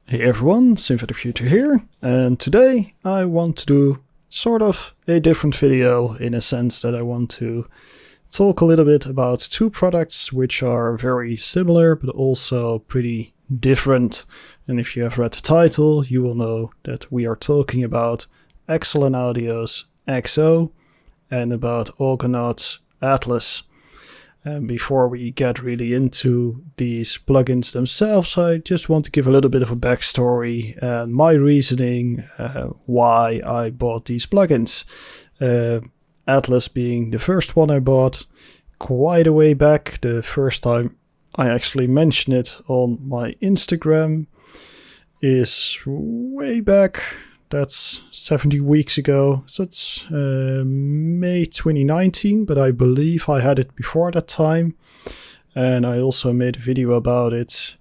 Hey everyone, the Future here, and today I want to do sort of a different video in a sense that I want to talk a little bit about two products which are very similar but also pretty different. And if you have read the title, you will know that we are talking about XLN Audio's XO and about Algonaut's Atlas. And before we get really into these plugins themselves, I just want to give a little bit of a backstory and my reasoning why I bought these plugins. Atlas being the first one I bought quite a way back. The first time I actually mentioned it on my Instagram is way back. That's 70 weeks ago, so it's May 2019, but I believe I had it before that time. And I also made a video about it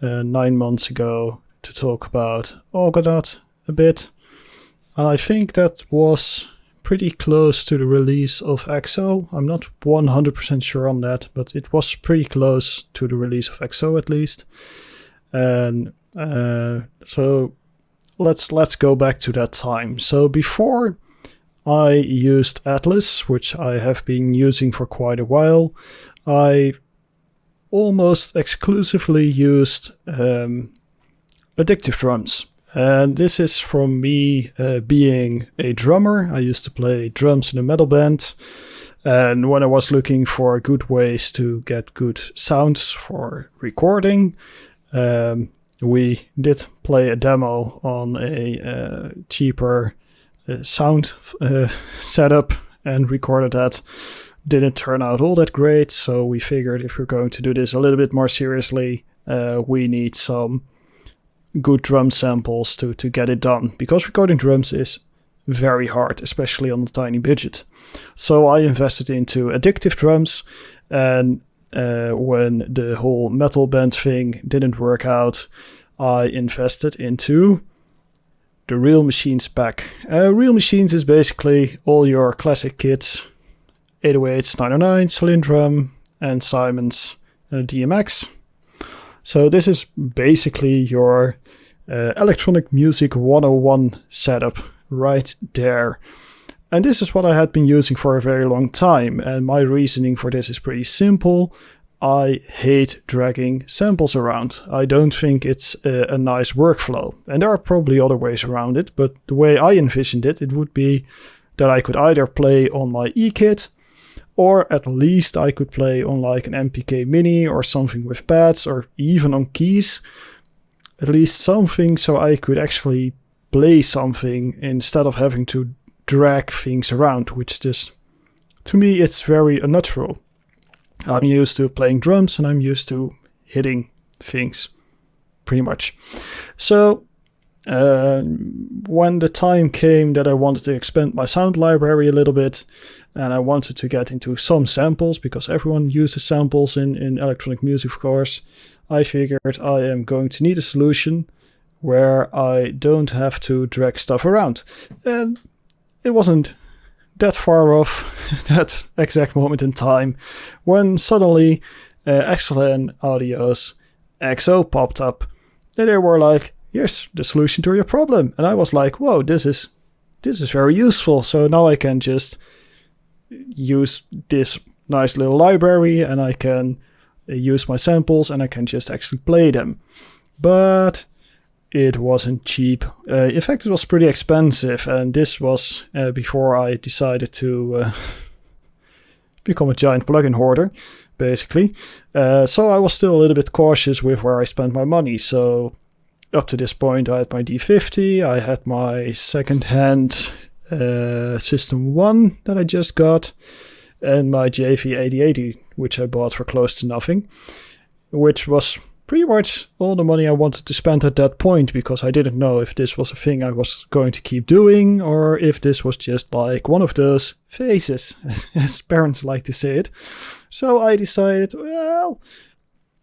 9 months ago to talk about Algonaut a bit. And I think that was pretty close to the release of XO. I'm not 100% sure on that, but it was pretty close to the release of XO at least. And so let's go back to that time. So before I used Atlas, which I have been using for quite a while, I almost exclusively used addictive drums. And this is from me being a drummer. I used to play drums in a metal band. And when I was looking for good ways to get good sounds for recording, we did play a demo on a cheaper sound setup and recorded that. Didn't turn out all that great, so we figured if we're going to do this a little bit more seriously, we need some good drum samples to get it done, because recording drums is very hard, especially on a tiny budget. So I invested into addictive drums, and when the whole metal band thing didn't work out, I invested into the Real Machines pack. Real Machines is basically all your classic kits, 808s, 909s, Lindrum, and Simons, DMX. So this is basically your electronic music 101 setup right there. And this is what I had been using for a very long time, and my reasoning for this is pretty simple. I hate dragging samples around. I don't think it's a nice workflow. And there are probably other ways around it, but the way I envisioned it, it would be that I could either play on my e-kit, or at least I could play on like an MPK Mini or something with pads, or even on keys. At least something so I could actually play something instead of having to drag things around, which just, to me, it's very unnatural. I'm used to playing drums and I'm used to hitting things, pretty much. So when the time came that I wanted to expand my sound library a little bit, and I wanted to get into some samples, because everyone uses samples in electronic music, of course, I figured I am going to need a solution where I don't have to drag stuff around. And it wasn't that far off that exact moment in time when suddenly XLN Audio's XO popped up. And they were like, here's the solution to your problem. And I was like, whoa, this is very useful. So now I can just use this nice little library and I can use my samples and I can just actually play them. But it wasn't cheap. In fact, it was pretty expensive, and this was before I decided to become a giant plugin hoarder, basically. So I was still a little bit cautious with where I spent my money. So up to this point, I had my D50, I had my second-hand System 1 that I just got, and my JV8080, which I bought for close to nothing, which was pretty much all the money I wanted to spend at that point, because I didn't know if this was a thing I was going to keep doing or if this was just like one of those phases, as parents like to say it. So I decided, well,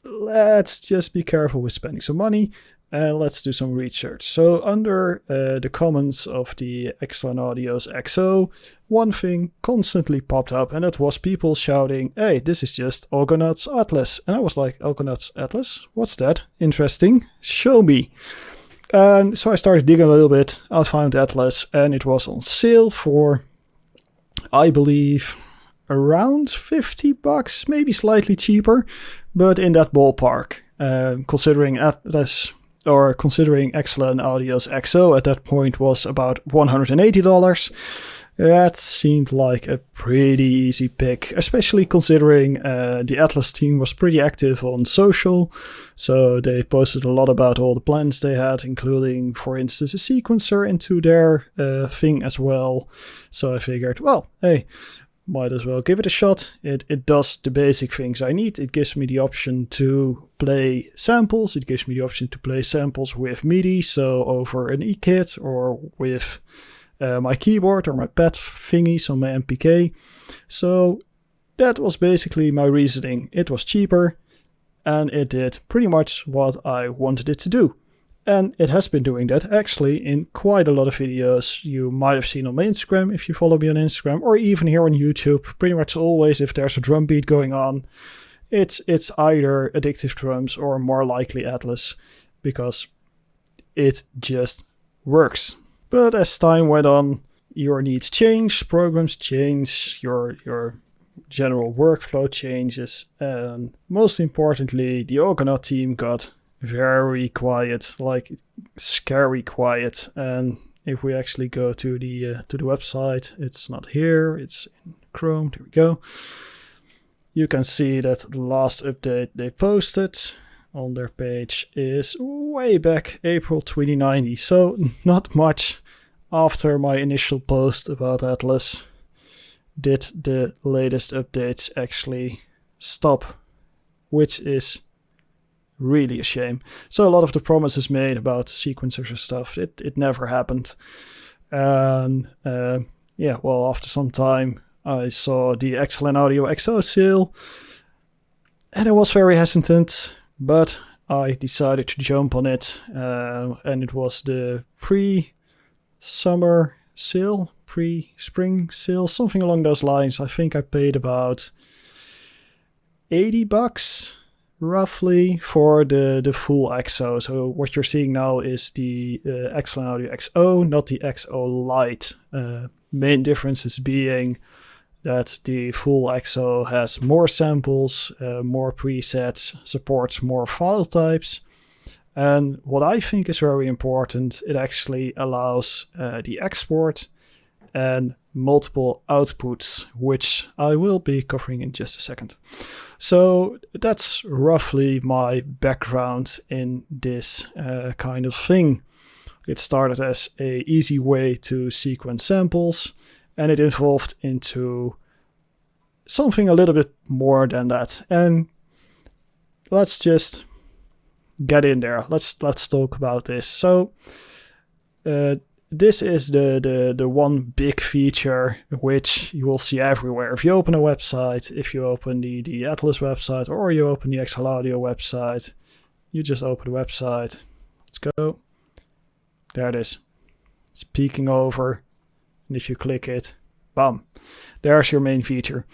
let's just be careful with spending some money and let's do some research. So under the comments of the XLN Audio's XO, one thing constantly popped up, and that was people shouting, hey, this is just Algonaut's Atlas. And I was like, Algonaut's Atlas? What's that? Interesting. Show me. And so I started digging a little bit. I found Atlas, and it was on sale for, I believe, around $50, maybe slightly cheaper, but in that ballpark. Considering Atlas, or considering XLN Audio's XO at that point was about $180. That seemed like a pretty easy pick, especially considering the Atlas team was pretty active on social. So they posted a lot about all the plans they had, including, for instance, a sequencer into their thing as well. So I figured, well, hey, might as well give it a shot. It does the basic things I need. It gives me the option to play samples. It gives me the option to play samples with MIDI, so over an eKit or with my keyboard or my pad thingies on my MPK. So that was basically my reasoning. It was cheaper and it did pretty much what I wanted it to do. And it has been doing that actually in quite a lot of videos you might have seen on my Instagram if you follow me on Instagram, or even here on YouTube. Pretty much always if there's a drum beat going on, it's either Addictive Drums or more likely Atlas, because it just works. But as time went on, your needs change, programs change, your general workflow changes, and most importantly, the Algonaut team got very quiet, like scary quiet. And if we actually go to the website, it's not here, it's in Chrome. There we go. You can see that the last update they posted on their page is way back April 2090. So not much after my initial post about Atlas did the latest updates actually stop, which is really a shame. So a lot of the promises made about sequencers and stuff, it never happened. And yeah, well, after some time I saw the XLN Audio XO sale and I was very hesitant, but I decided to jump on it, and it was the pre-summer sale, pre-spring sale, something along those lines. I think I paid about $80 roughly for the full XO. So what you're seeing now is the XLN Audio XO, not the XO Lite. Main differences being that the full XO has more samples, more presets, supports more file types. And what I think is very important, it actually allows the export and multiple outputs, which I will be covering in just a second. So that's roughly my background in this kind of thing. It started as an easy way to sequence samples, and it evolved into something a little bit more than that. And let's just get in there. Let's talk about this. So this is the one big feature which you will see everywhere. If you open a website, if you open the Atlas website, or you open the XL Audio website, you just open the website. Let's go. There it is. It's peeking over. And if you click it, bam, there's your main feature.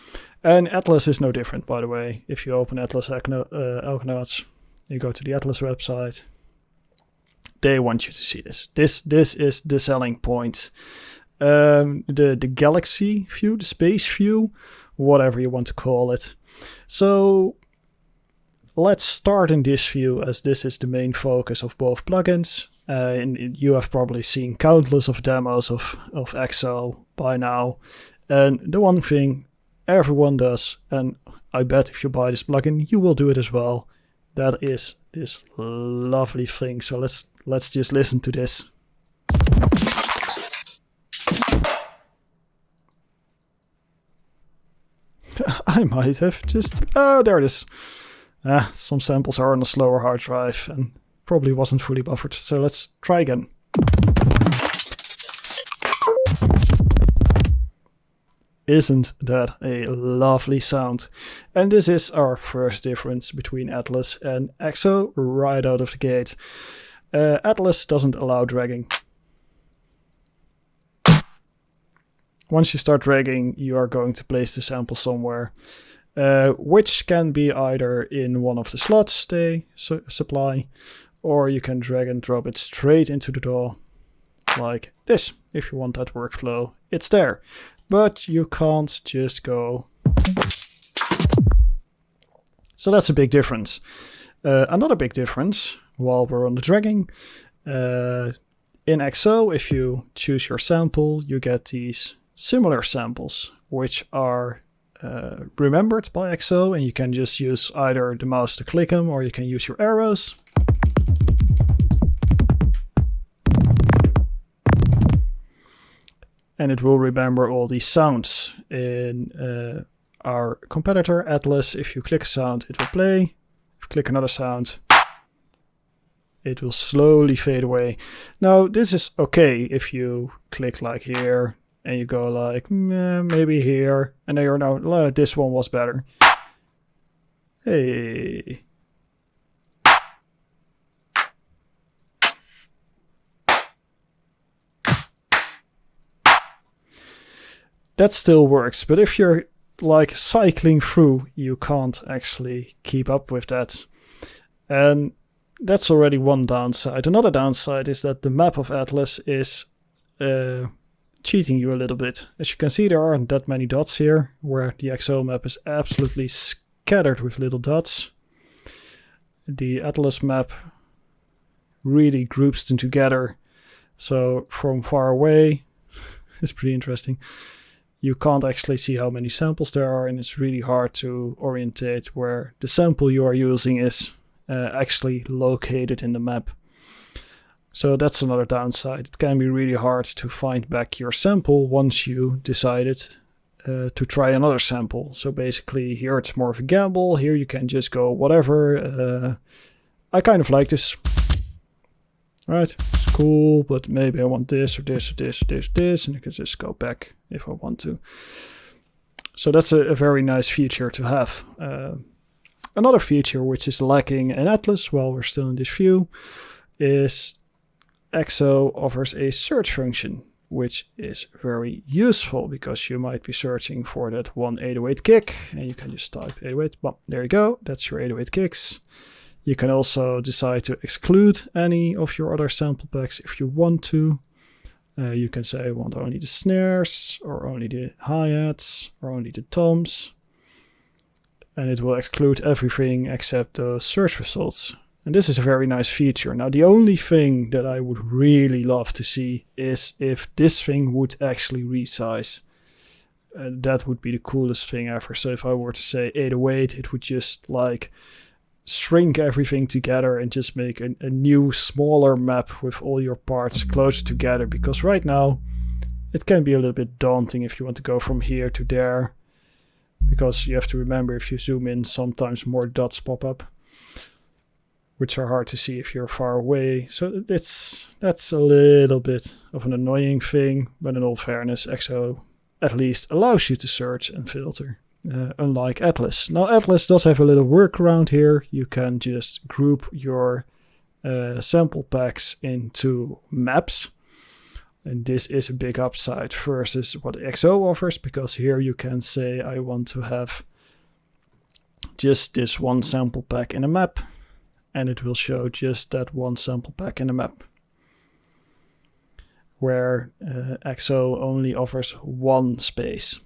And Atlas is no different, by the way. If you open Atlas Algonauts, you go to the Atlas website, they want you to see this. This is the selling point. The galaxy view, the space view, whatever you want to call it. So let's start in this view, as this is the main focus of both plugins. And you have probably seen countless of demos of XO by now. And the one thing everyone does, and I bet if you buy this plugin, you will do it as well, that is this lovely thing. So let's just listen to this. I might have just... Oh, there it is. Some samples are on a slower hard drive and probably wasn't fully buffered. So let's try again. Isn't that a lovely sound? And this is our first difference between Atlas and XO right out of the gate. Atlas doesn't allow dragging. Once you start dragging, you are going to place the sample somewhere, which can be either in one of the slots they supply, or you can drag and drop it straight into the DAW like this. If you want that workflow, it's there. But you can't just go. So that's a big difference. Another big difference, while we're on the dragging, in XO, if you choose your sample, you get these similar samples, which are remembered by XO, and you can just use either the mouse to click them, or you can use your arrows. And it will remember all these sounds. In our competitor, Atlas, if you click a sound, it will play. If you click another sound, it will slowly fade away. Now, this is okay if you click like here, and you go like, maybe here, and then you're now, this one was better. Hey. That still works, but if you're like cycling through, you can't actually keep up with that. And that's already one downside. Another downside is that the map of Atlas is cheating you a little bit. As you can see, there aren't that many dots here, where the XO map is absolutely scattered with little dots. The Atlas map really groups them together. So from far away, it's pretty interesting. You can't actually see how many samples there are, and it's really hard to orientate where the sample you are using is actually located in the map. So that's another downside. It can be really hard to find back your sample once you decided to try another sample. So basically here it's more of a gamble. Here you can just go whatever. I kind of like this. All right, it's cool, but maybe I want this or this or this or this or this, and you can just go back if I want to. So that's a very nice feature to have. Another feature which is lacking in Atlas while we're still in this view is XO offers a search function, which is very useful because you might be searching for that one 808 kick, and you can just type 808. Well, there you go. That's your 808 kicks. You can also decide to exclude any of your other sample packs if you want to. You can say I want only the snares, or only the hi-hats, or only the toms. And it will exclude everything except those search results. And this is a very nice feature. Now, the only thing that I would really love to see is if this thing would actually resize. That would be the coolest thing ever. So if I were to say 808, it would just like shrink everything together and just make a new smaller map with all your parts closer together, because right now it can be a little bit daunting if you want to go from here to there, because you have to remember if you zoom in sometimes more dots pop up, which are hard to see if you're far away. So that's a little bit of an annoying thing, but in all fairness, XO at least allows you to search and filter. Unlike Atlas. Now Atlas does have a little workaround here. You can just group your sample packs into maps. And this is a big upside versus what XO offers, because here you can say I want to have just this one sample pack in a map, and it will show just that one sample pack in a map. Where XO only offers one space.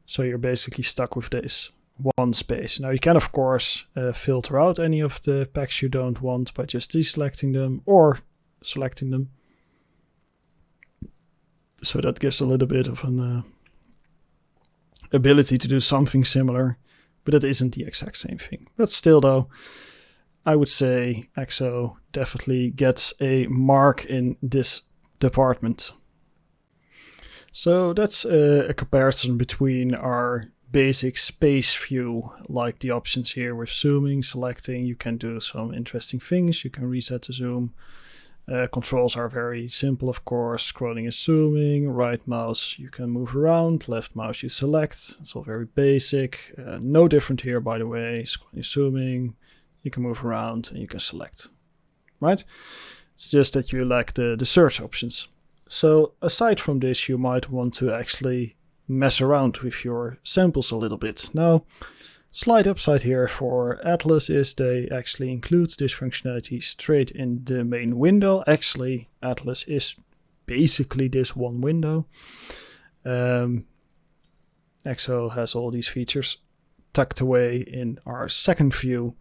So you're basically stuck with this one space. Now you can of course filter out any of the packs you don't want by just deselecting them or selecting them. So that gives a little bit of an ability to do something similar, but it isn't the exact same thing. But still though, I would say XO definitely gets a mark in this department. So that's a comparison between our basic space view, like the options here with zooming, selecting. You can do some interesting things. You can reset the zoom. Controls are very simple, of course. Scrolling is zooming. Right mouse, you can move around. Left mouse, you select. It's all very basic. No different here, by the way. Scrolling is zooming. You can move around and you can select. Right? It's just that you lack the search options. So aside from this, you might want to actually mess around with your samples a little bit. Now, Slight upside here for Atlas is they actually include this functionality straight in the main window. Actually, Atlas is basically this one window. XO has all these features tucked away in our second view,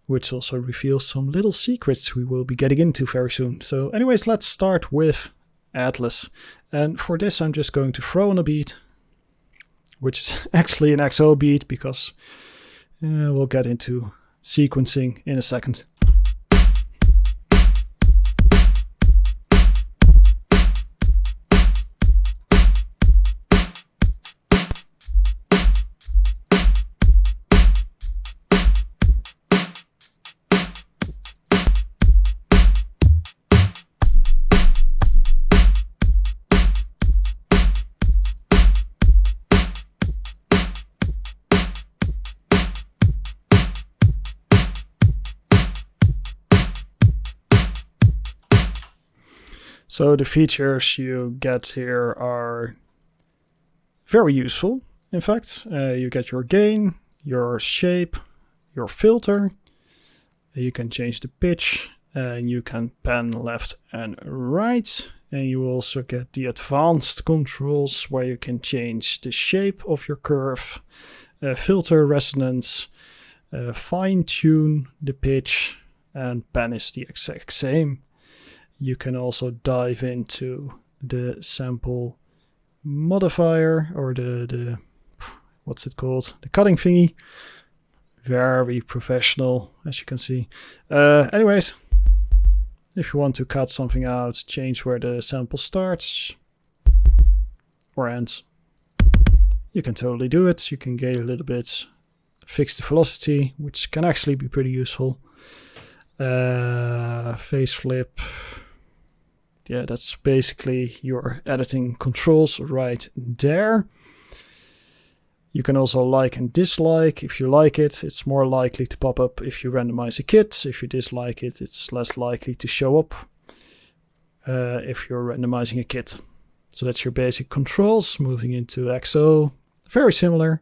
which also reveals some little secrets we will be getting into very soon. So anyways, let's start with Atlas. And for this, I'm just going to throw on a beat, which is actually an XO beat, because we'll get into sequencing in a second. So the features you get here are very useful. In fact, you get your gain, your shape, your filter. You can change the pitch, and you can pan left and right. And you also get the advanced controls where you can change the shape of your curve, filter resonance, fine tune the pitch, and pan is the exact same. You can also dive into the sample modifier, or the what's it called? The cutting thingy. Very professional, as you can see. Anyways, if you want to cut something out, change where the sample starts or ends, you can totally do it. You can gain a little bit, fix the velocity, which can actually be pretty useful. Phase flip. Yeah, that's basically your editing controls right there. You can also like and dislike. If you like it, it's more likely to pop up if you randomize a kit. If you dislike it, it's less likely to show up if you're randomizing a kit. So that's your basic controls. Moving into XO, very similar,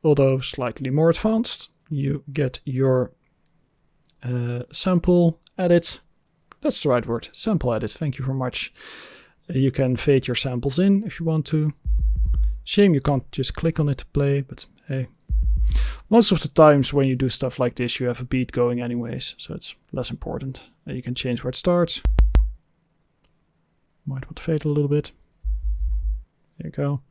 although slightly more advanced. You get your sample edit. That's the right word, sample edit, thank you very much. You can fade your samples in if you want to. Shame you can't just click on it to play, but hey. Most of the times when you do stuff like this, you have a beat going anyways, so it's less important. You can change where it starts. Might want to fade a little bit. There you go.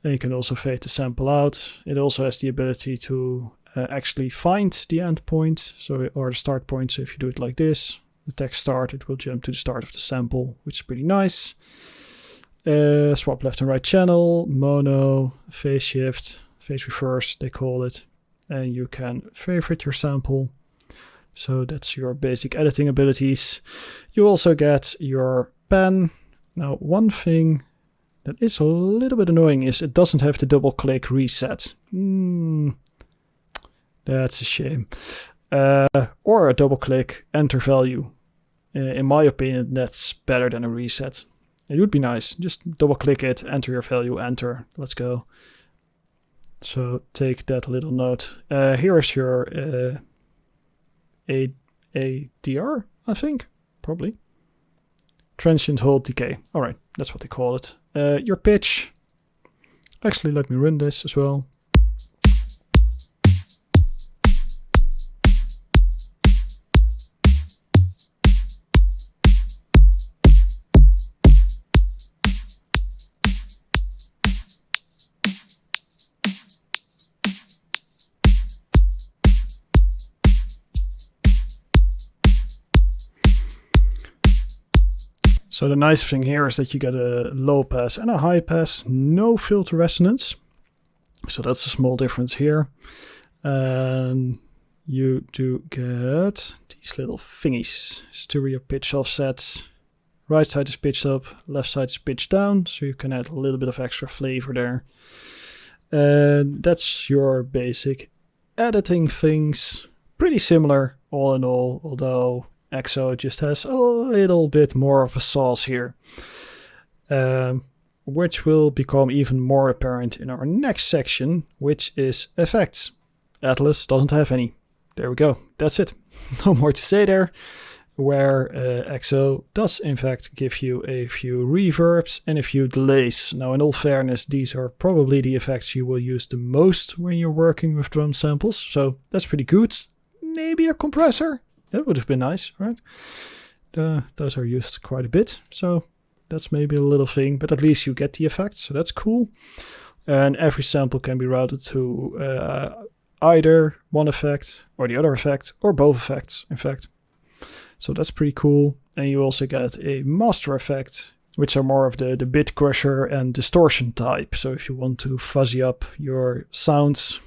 And you can also fade the sample out. It also has the ability to actually find the end point, so, or the start point. So if you do it like this, the text start, it will jump to the start of the sample, which is pretty nice. Swap left and right channel, mono, phase shift, phase reverse, they call it. And you can favorite your sample. So that's your basic editing abilities. You also get your pan. Now, one thing that is a little bit annoying is it doesn't have the double click reset. That's a shame. Or a double click enter value. In my opinion, that's better than a reset. It would be nice. Just double click it, enter your value, enter. Let's go. So take that little note. Here is your ADR, I think, probably. Transient hold decay. All right, that's what they call it. Your pitch. Actually, let me run this as well. So the nice thing here is that you get a low pass and a high pass, no filter resonance. So that's a small difference here. And you do get these little thingies, stereo pitch offsets. Right side is pitched up, left side is pitched down, so you can add a little bit of extra flavor there. And that's your basic editing things. Pretty similar all in all, although XO just has a little bit more of a sauce here, which will become even more apparent in our next section, which is effects. Atlas doesn't have any. There we go. That's it. No more to say there. Where XO does in fact give you a few reverbs and a few delays. Now, in all fairness, these are probably the effects you will use the most when you're working with drum samples, so that's pretty good. Maybe a compressor, that would have been nice, right? Those are used quite a bit, so that's maybe a little thing, but at least you get the effects, so that's cool. And every sample can be routed to either one effect or the other effect, or both effects, in fact. So that's pretty cool. And you also get a master effect, which are more of the bit crusher and distortion type. So if you want to fuzzy up your sounds.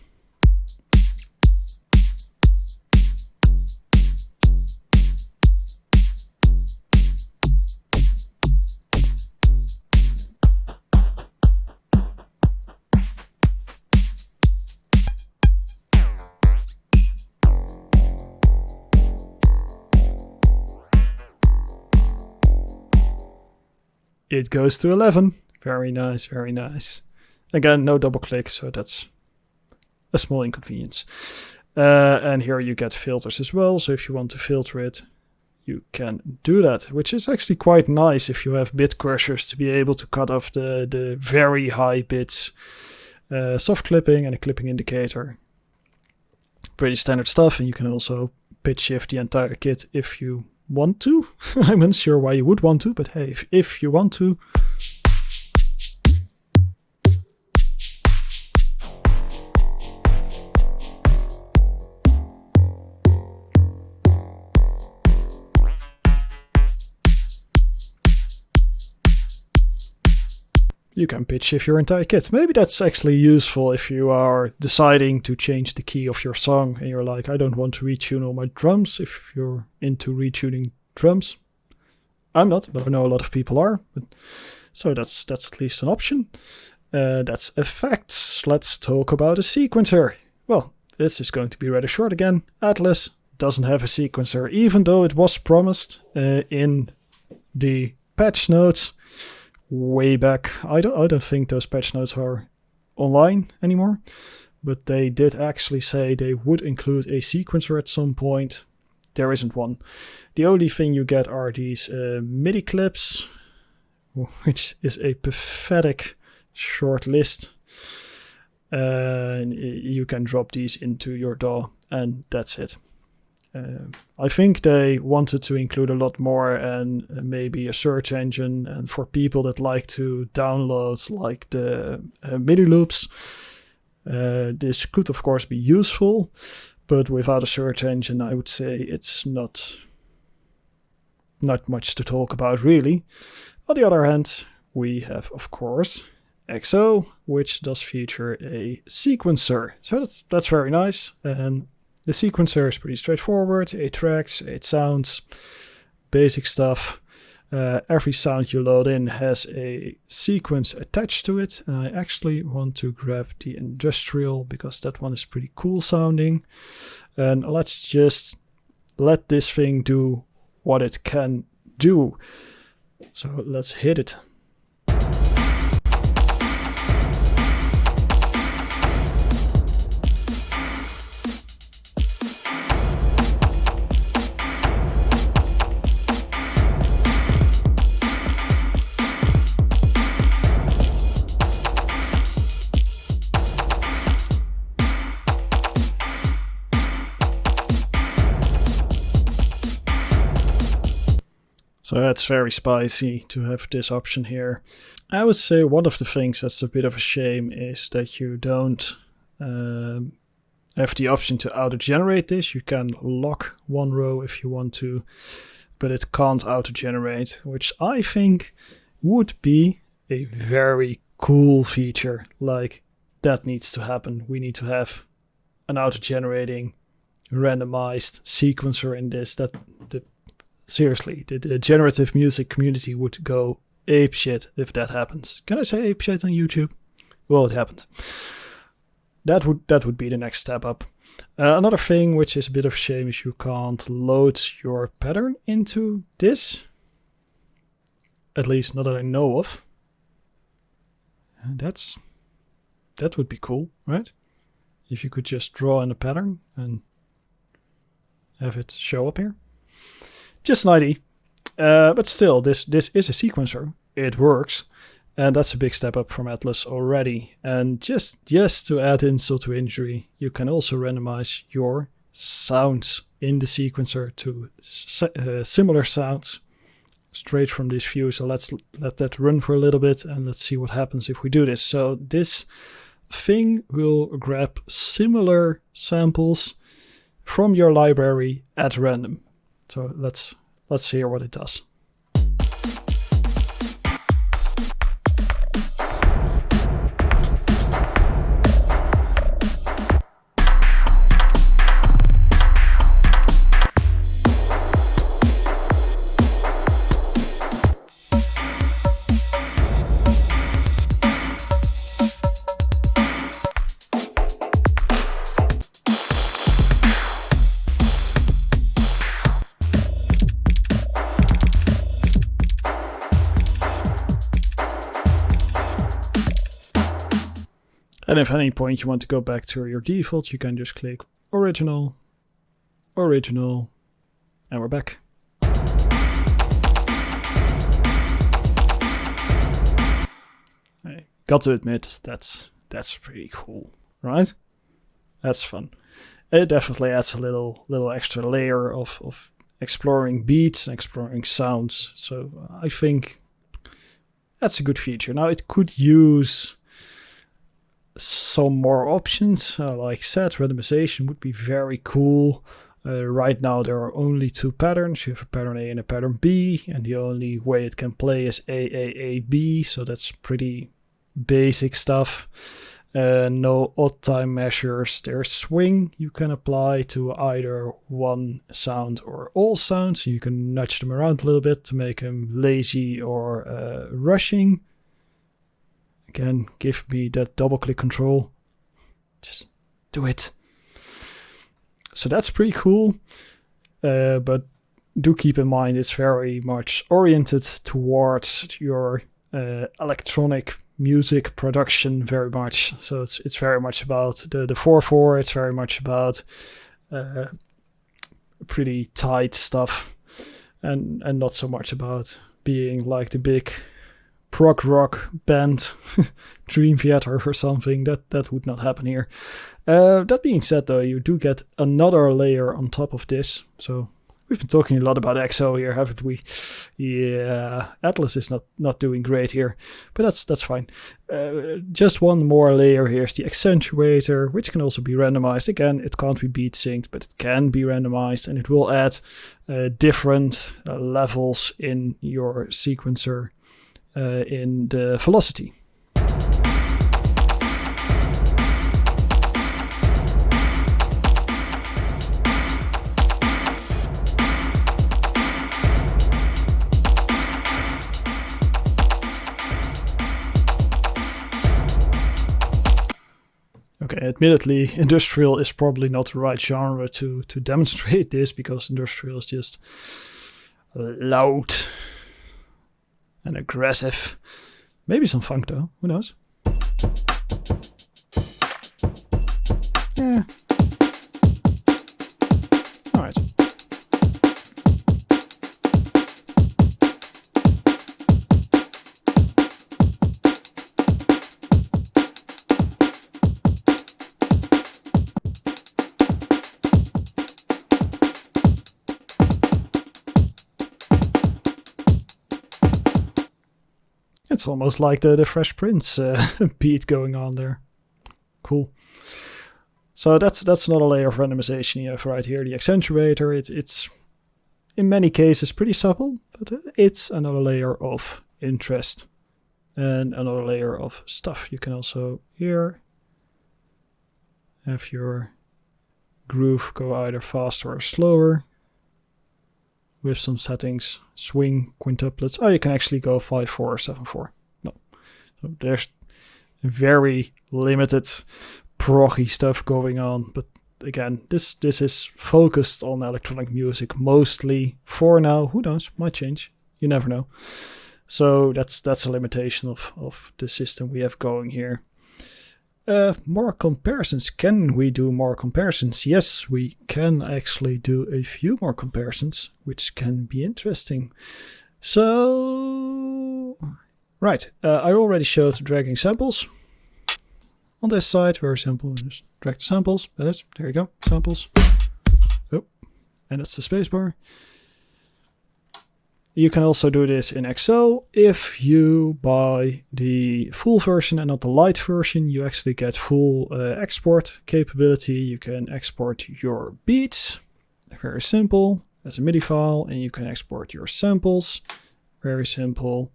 It goes to 11. Very nice, very nice. Again, no double click, so that's a small inconvenience. And here you get filters as well. So if you want to filter it, you can do that, which is actually quite nice if you have bit crushers to be able to cut off the very high bits. Soft clipping and a clipping indicator. Pretty standard stuff, and you can also pitch shift the entire kit if you want to. I'm unsure why you would want to, but hey, if you want to. You can pitch shift your entire kit. Maybe that's actually useful if you are deciding to change the key of your song and you're like, I don't want to retune all my drums, if you're into retuning drums. I'm not, but I know a lot of people are. So that's at least an option. That's effects. Let's talk about a sequencer. Well, this is going to be rather short again. Atlas doesn't have a sequencer, even though it was promised in the patch notes way back. I don't think those patch notes are online anymore, but they did actually say they would include a sequencer at some point. There isn't one. The only thing you get are these MIDI clips, which is a pathetic short list. You can drop these into your DAW, and that's it. I think they wanted to include a lot more, and maybe a search engine, and for people that like to download like the MIDI loops, this could of course be useful, but without a search engine I would say it's not much to talk about really. On the other hand, we have of course XO, which does feature a sequencer, so that's very nice. And the sequencer is pretty straightforward, 8 tracks, 8 sounds, basic stuff. Every sound you load in has a sequence attached to it. And I actually want to grab the industrial because that one is pretty cool sounding. And let's just let this thing do what it can do. So let's hit it. So that's very spicy to have this option here. I would say one of the things that's a bit of a shame is that you don't have the option to auto-generate this. You can lock one row if you want to, but it can't auto-generate, which I think would be a very cool feature. Like, that needs to happen. We need to have an auto-generating randomized sequencer in this. Seriously, the generative music community would go apeshit if that happens. Can I say apeshit on YouTube? Well, it happened. That would be the next step up. Another thing which is a bit of a shame is you can't load your pattern into this. At least not that I know of. And that would be cool, right? if you could just draw in a pattern and have it show up here. Just an idea. But still, this is a sequencer. It works. And that's a big step up from Atlas already. And just to add insult to injury, you can also randomize your sounds in the sequencer to similar sounds straight from this view. So let's let that run for a little bit and let's see what happens if we do this. So this thing will grab similar samples from your library at random. So let's hear what it does. And if at any point you want to go back to your default, you can just click original, original, and we're back. I got to admit, that's pretty cool, right? That's fun. It definitely adds a little extra layer of exploring beats and exploring sounds. So I think that's a good feature. Now it could use some more options. Like I said, randomization would be very cool. Right now there are only two patterns. You have a pattern A and a pattern B, and the only way it can play is AAAB, so that's pretty basic stuff. No odd time measures. There's swing you can apply to either one sound or all sounds. You can nudge them around a little bit to make them lazy or rushing. Again, give me that double click control. Just do it. So that's pretty cool. But do keep in mind it's very much oriented towards your electronic music production very much. So it's very much about the 4/4. It's very much about pretty tight stuff and not so much about being like the big prog rock band Dream Theater or something. That would not happen here. That being said, though, you do get another layer on top of this. So we've been talking a lot about XO here, haven't we? Yeah, Atlas is not doing great here, but that's fine. Just one more layer here is the accentuator, which can also be randomized. Again, it can't be beat synced, but it can be randomized, and it will add different levels in your sequencer in the velocity. Okay, admittedly, industrial is probably not the right genre to demonstrate this, because industrial is just loud and aggressive. Maybe some funk though, who knows? Yeah. Alright. It's almost like the Fresh Prince beat going on there. Cool. So that's another layer of randomization you have right here. The accentuator, it's in many cases pretty subtle, but it's another layer of interest and another layer of stuff. You can also here have your groove go either faster or slower with some settings. Swing, quintuplets. Oh, you can actually go 5/4 or 7/4. No. So there's very limited proggy stuff going on. But again, this is focused on electronic music mostly for now. Who knows? Might change. You never know. So that's a limitation of the system we have going here. More comparisons. Can we do more comparisons? Yes, we can actually do a few more comparisons, which can be interesting. So, right, I already showed dragging samples. On this side, very simple, just drag the samples. There you go, samples. Oh, and that's the spacebar. You can also do this in Excel. If you buy the full version and not the light version, you actually get full export capability. You can export your beats, very simple, as a MIDI file, and you can export your samples, very simple.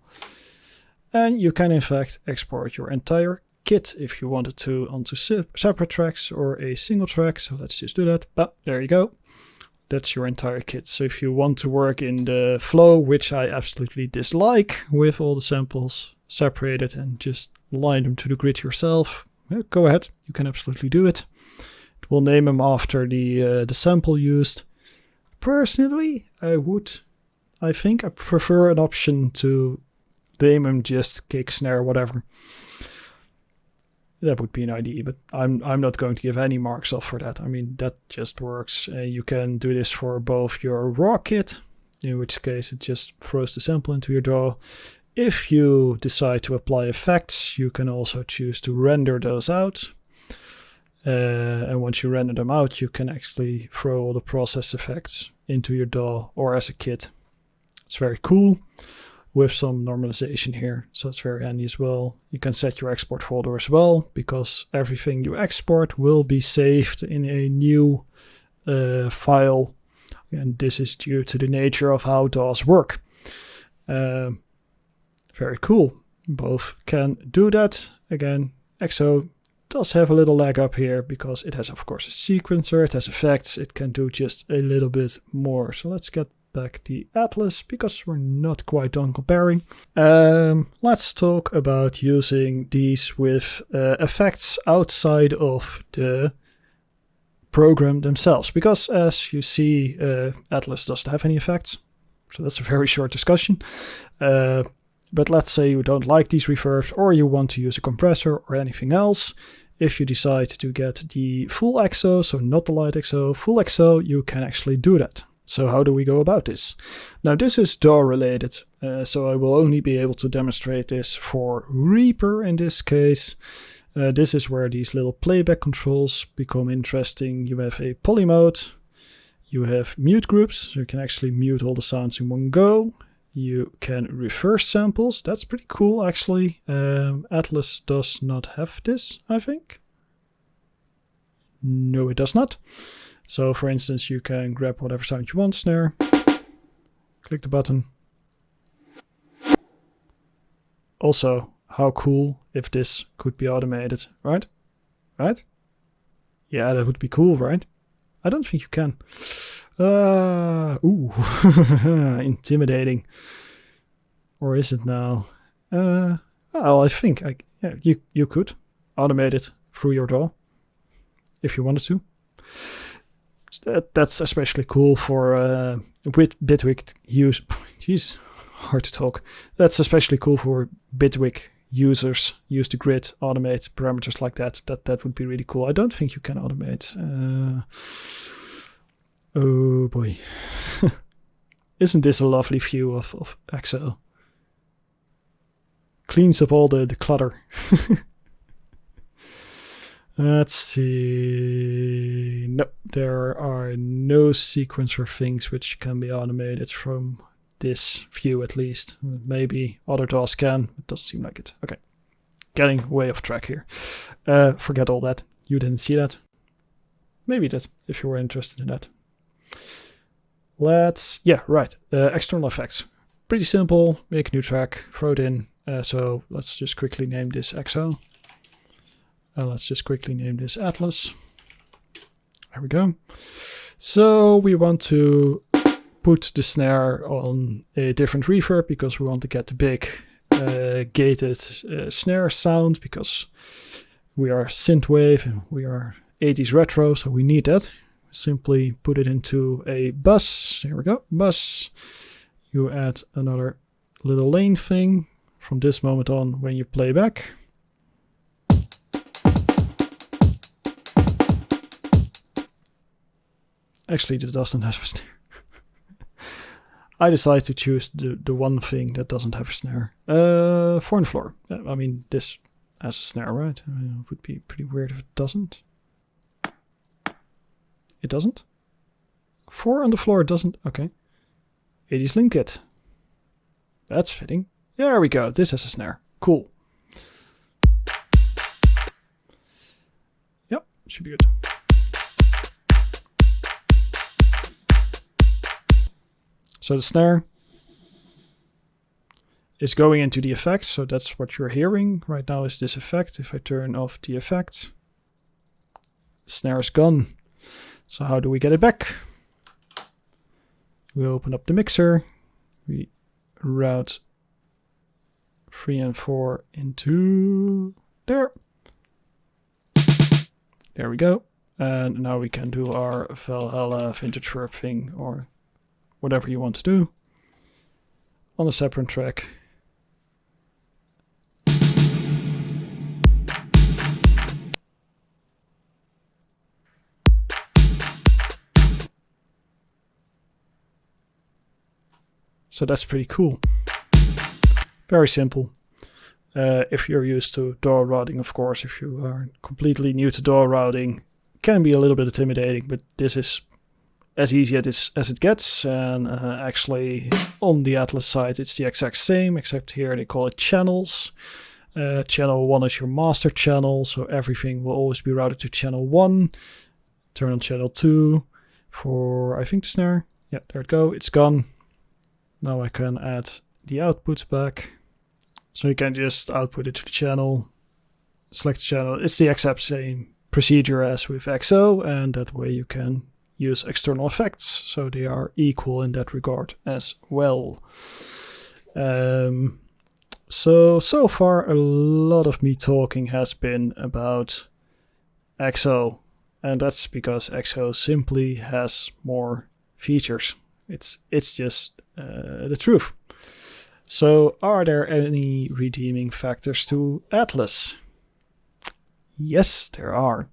And you can in fact export your entire kit if you wanted to onto separate tracks or a single track. So let's just do that. But there you go. That's your entire kit. So if you want to work in the flow, which I absolutely dislike, with all the samples separated and just line them to the grid yourself, go ahead. You can absolutely do it. It will name them after the sample used. Personally, I think I prefer an option to name them just kick, snare, whatever. That would be an idea, but I'm not going to give any marks off for that. I mean, that just works. You can do this for both your raw kit, in which case it just throws the sample into your DAW. If you decide to apply effects, you can also choose to render those out. And once you render them out, you can actually throw all the process effects into your DAW or as a kit. It's very cool. With some normalization here, so it's very handy as well. You can set your export folder as well, because everything you export will be saved in a new file, and this is due to the nature of how DAWs work. Very cool. Both can do that. Again, XO does have a little leg up here because it has, of course, a sequencer, it has effects, it can do just a little bit more. So let's get back the Atlas because we're not quite done comparing. Let's talk about using these with effects outside of the program themselves, because as you see, Atlas doesn't have any effects, so that's a very short discussion. But let's say you don't like these reverbs, or you want to use a compressor or anything else. If you decide to get the full XO, so not the light XO, full XO, you can actually do that. So how do we go about this? Now this is DAW related, so I will only be able to demonstrate this for Reaper in this case. This is where these little playback controls become interesting. You have a poly mode, you have mute groups, so you can actually mute all the sounds in one go. You can reverse samples, that's pretty cool actually. Atlas does not have this, I think. No, it does not. So for instance, you can grab whatever sound you want, snare, click the button. Also, how cool if this could be automated, right? Right? Yeah, that would be cool, right? I don't think you can. Ooh, intimidating. Or is it now? Well, I think you could automate it through your DAW if you wanted to. That's especially cool for Bitwig use. Jeez, hard to talk. That's especially cool for Bitwig users. Use the grid, automate parameters like that. That would be really cool. I don't think you can automate. Oh boy, isn't this a lovely view of XO? Cleans up all the clutter. Let's see. No, there are no sequencer things which can be automated from this view at least. Maybe other DAWs can, it doesn't seem like it. Okay, getting way off track here. Forget all that. You didn't see that. Maybe that, if you were interested in that. External effects. Pretty simple. Make a new track, throw it in. So let's just quickly name this XO. And let's just quickly name this Atlas. There we go. So we want to put the snare on a different reverb because we want to get the big gated snare sound, because we are synthwave and we are 80s retro, so we need that. Simply put it into a bus. Here we go, bus. You add another little lane thing from this moment on when you play back. Actually, it doesn't have a snare. I decided to choose the one thing that doesn't have a snare. 4 on the floor. I mean, this has a snare, right? It would be pretty weird if it doesn't. It doesn't? 4 on the floor doesn't? Okay. 80s link kit. That's fitting. There we go. This has a snare. Cool. Yep, should be good. So the snare is going into the effects, so that's what you're hearing right now is this effect. If I turn off the effect, the snare is gone. So how do we get it back? We open up the mixer, we route 3 and 4 into there. There we go. And now we can do our Valhalla vintage verb thing or whatever you want to do on a separate track. So that's pretty cool. Very simple. If you're used to DAW routing, of course, if you are completely new to DAW routing, it can be a little bit intimidating, but this is as easy as it gets. And actually on the Atlas side, it's the exact same, except here they call it channels. Channel 1 is your master channel, so everything will always be routed to channel 1. Turn on channel 2 for, I think, the snare. Yeah, there it go, it's gone. Now I can add the outputs back. So you can just output it to the channel, select the channel. It's the exact same procedure as with XO, and that way you can use external effects. So they are equal in that regard as well. So far a lot of me talking has been about XO, and that's because XO simply has more features. It's just the truth. So are there any redeeming factors to Atlas? Yes, there are.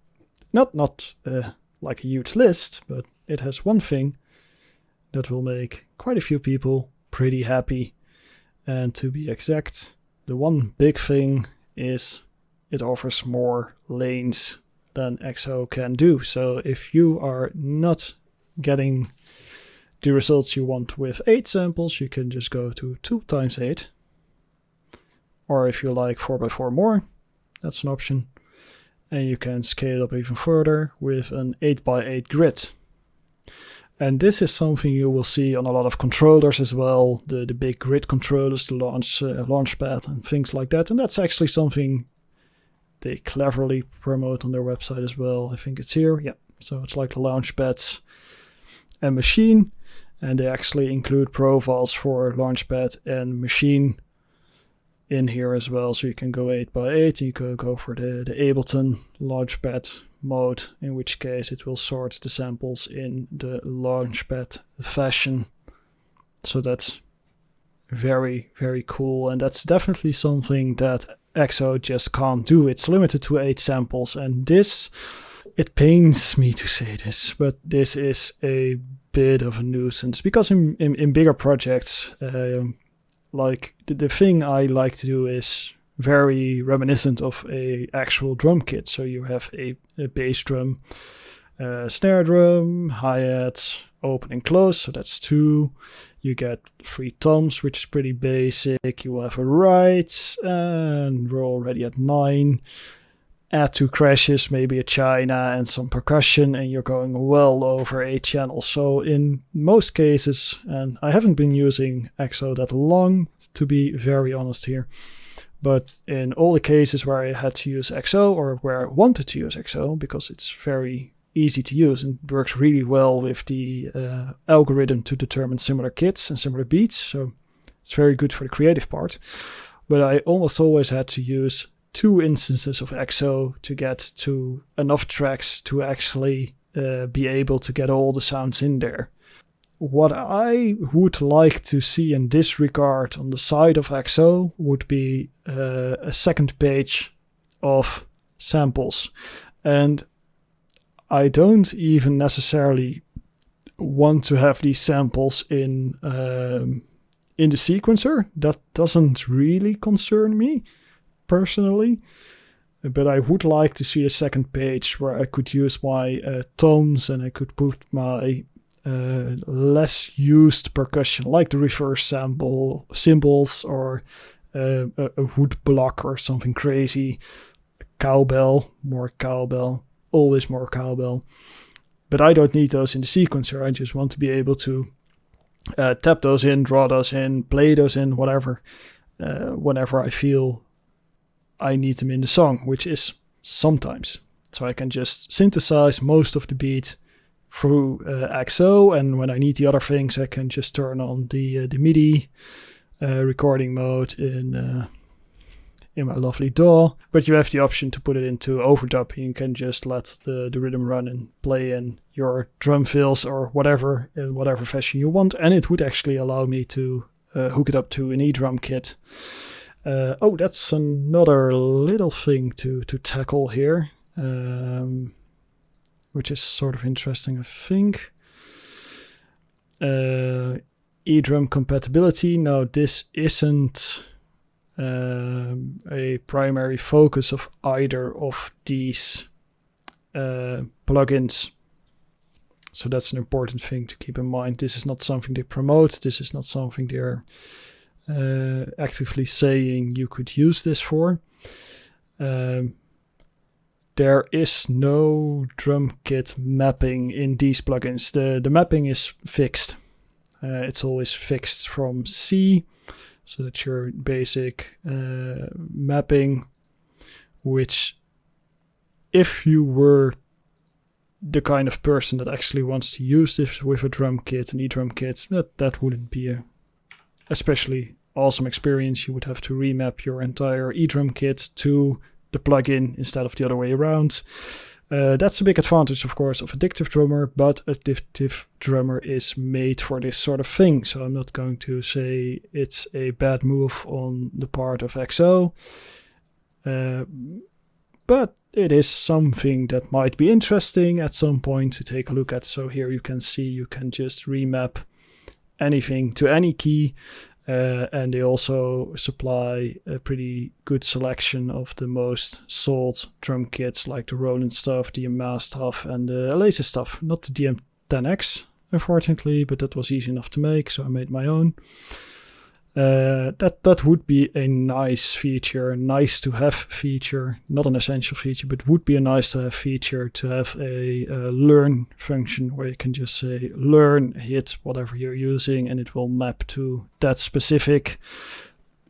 Not like a huge list, but it has one thing that will make quite a few people pretty happy. And to be exact, the one big thing is it offers more lanes than XO can do. So if you are not getting the results you want with 8 samples, you can just go to 2 times 8. Or if you like 4x4 more, that's an option. And you can scale up even further with an 8x8 grid. And this is something you will see on a lot of controllers as well, the big grid controllers, the launchpad and things like that. And that's actually something they cleverly promote on their website as well. I think it's here. Yeah, so it's like the launchpads and machine. And they actually include profiles for launchpad and machine in here as well. So you can go 8x8, you can go for the Ableton launchpad mode, in which case it will sort the samples in the launchpad fashion. So that's very, very cool. And that's definitely something that XO just can't do. It's limited to 8 samples. And this, it pains me to say this, but this is a bit of a nuisance, because in bigger projects, like the thing I like to do is very reminiscent of a actual drum kit. So you have a bass drum, snare drum, hi-hat, open and close, so that's 2. You get 3 toms, which is pretty basic. You will have a ride, and we're already at 9. Add 2 crashes, maybe a china and some percussion, and you're going well over 8 channels. So in most cases, and I haven't been using XO that long, to be very honest here, but in all the cases where I had to use XO, or where I wanted to use XO, because it's very easy to use and works really well with the algorithm to determine similar kits and similar beats, so it's very good for the creative part. But I almost always had to use 2 instances of XO to get to enough tracks to actually be able to get all the sounds in there. What I would like to see in this regard on the side of XO would be a second page of samples. And I don't even necessarily want to have these samples in the sequencer. That doesn't really concern me personally, but I would like to see a second page where I could use my tones and I could put my less used percussion, like the reverse sample cymbals or a wood block or something crazy, cowbell, more cowbell, always more cowbell. But I don't need those in the sequencer. I just want to be able to tap those in, draw those in, play those in, whatever, whenever I feel I need them in the song, which is sometimes. So I can just synthesize most of the beat through XO, and when I need the other things, I can just turn on the MIDI recording mode in my lovely DAW. But you have the option to put it into overdub, and you can just let the rhythm run and play in your drum fills or whatever in whatever fashion you want, and it would actually allow me to hook it up to an eDrum kit. Oh, that's another little thing to tackle here, which is sort of interesting, I think. eDrum compatibility. Now, this isn't a primary focus of either of these plugins. So that's an important thing to keep in mind. This is not something they promote. This is not something they're actively saying you could use this for. There is no drum kit mapping in these plugins. The mapping is fixed. It's always fixed from C, so that's your basic mapping, which if you were the kind of person that actually wants to use this with a drum kit, an eDrum kit, that wouldn't be a especially awesome experience. You would have to remap your entire eDrum kit to the plugin instead of the other way around. That's a big advantage, of course, of Addictive Drummer, but Addictive Drummer is made for this sort of thing. So I'm not going to say it's a bad move on the part of XO, but it is something that might be interesting at some point to take a look at. So here you can see you can just remap anything to any key. And they also supply a pretty good selection of the most sold drum kits, like the Roland stuff, the Yamaha stuff, and the Laser stuff. Not the DM10X, unfortunately, but that was easy enough to make, so I made my own. That would be a nice feature, nice to have feature, not an essential feature, but would be a nice to have feature to have a learn function where you can just say learn, hit whatever you're using, and it will map to that specific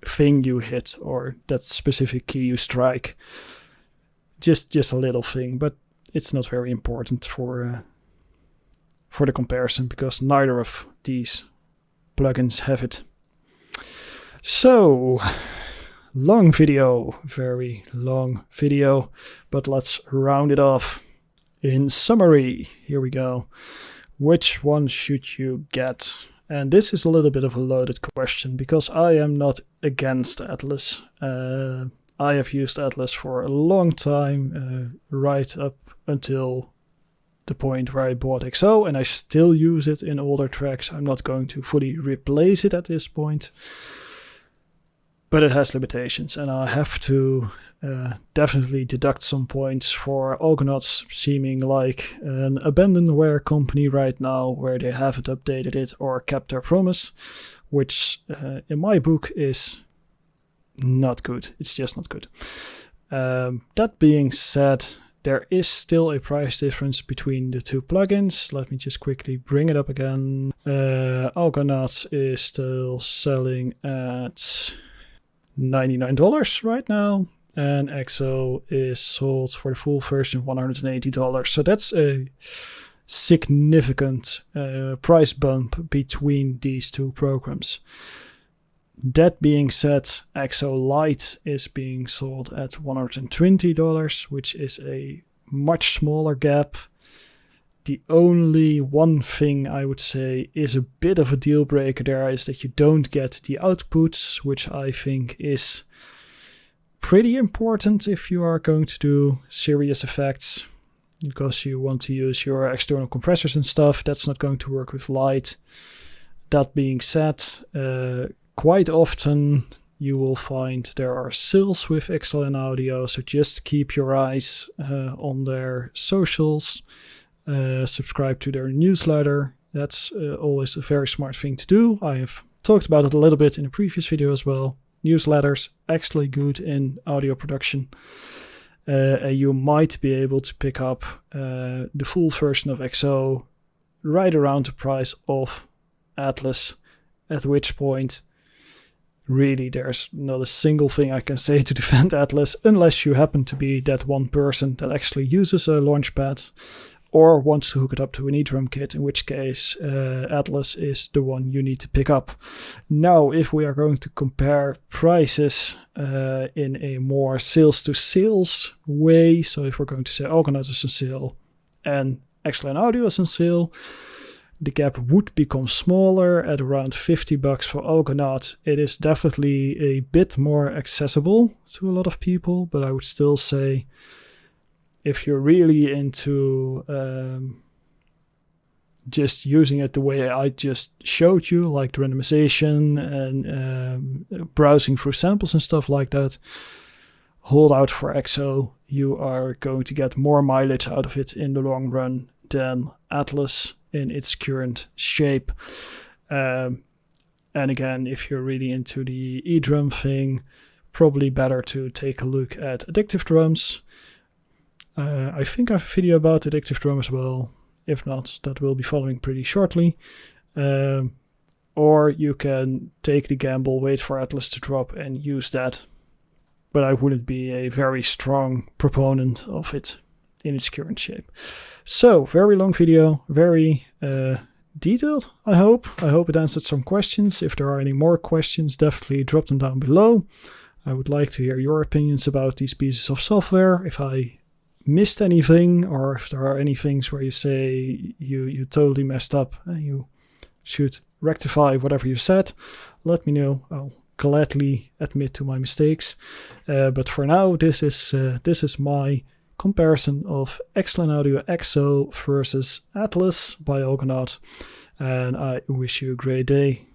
thing you hit or that specific key you strike. Just a little thing, but it's not very important for the comparison because neither of these plugins have it. So, long video, very long video, but let's round it off. In summary, here we go. Which one should you get? And this is a little bit of a loaded question because I am not against Atlas. I have used Atlas for a long time, right up until the point where I bought XO, and I still use it in older tracks. I'm not going to fully replace it at this point. But it has limitations, and I have to definitely deduct some points for Algonauts seeming like an abandonware company right now where they haven't updated it or kept their promise, which in my book is not good. It's just not good. That being said, there is still a price difference between the two plugins. Let me just quickly bring it up again. Algonaut is still selling at $99 right now, and XO is sold for the full version $180. So that's a significant price bump between these two programs. That being said, XO Lite is being sold at $120, which is a much smaller gap. The only one thing I would say is a bit of a deal breaker there is that you don't get the outputs, which I think is pretty important if you are going to do serious effects. because you want to use your external compressors and stuff. That's not going to work with light. That being said, quite often you will find there are sills with XLN audio, so just keep your eyes on their socials, subscribe to their newsletter. That's always a very smart thing to do. I have talked about it a little bit in a previous video as well. Newsletters actually good in audio production. You might be able to pick up the full version of XO right around the price of Atlas, at which point really there's not a single thing I can say to defend Atlas, unless you happen to be that one person that actually uses a launchpad or wants to hook it up to an eDrum kit, in which case Atlas is the one you need to pick up. Now, if we are going to compare prices in a more sales to sales way, so if we're going to say Algonaut is on sale and XLN audio is on sale, the gap would become smaller at around $50 for Algonaut. It is definitely a bit more accessible to a lot of people, but I would still say if you're really into just using it the way I just showed you, like the randomization and browsing through samples and stuff like that, hold out for XO. You are going to get more mileage out of it in the long run than Atlas in its current shape. And again, if you're really into the eDrum thing, probably better to take a look at Addictive Drums. I think I have a video about Addictive Drum as well. If not, that will be following pretty shortly. Or you can take the gamble, wait for Atlas to drop and use that. But I wouldn't be a very strong proponent of it in its current shape. So, very long video, very detailed, I hope. I hope it answered some questions. If there are any more questions, definitely drop them down below. I would like to hear your opinions about these pieces of software. If I missed anything, or if there are any things where you say you totally messed up and you should rectify whatever you said, let me know. I'll gladly admit to my mistakes. But for now, this is my comparison of XLN Audio XO versus Atlas by Algonaut, and I wish you a great day.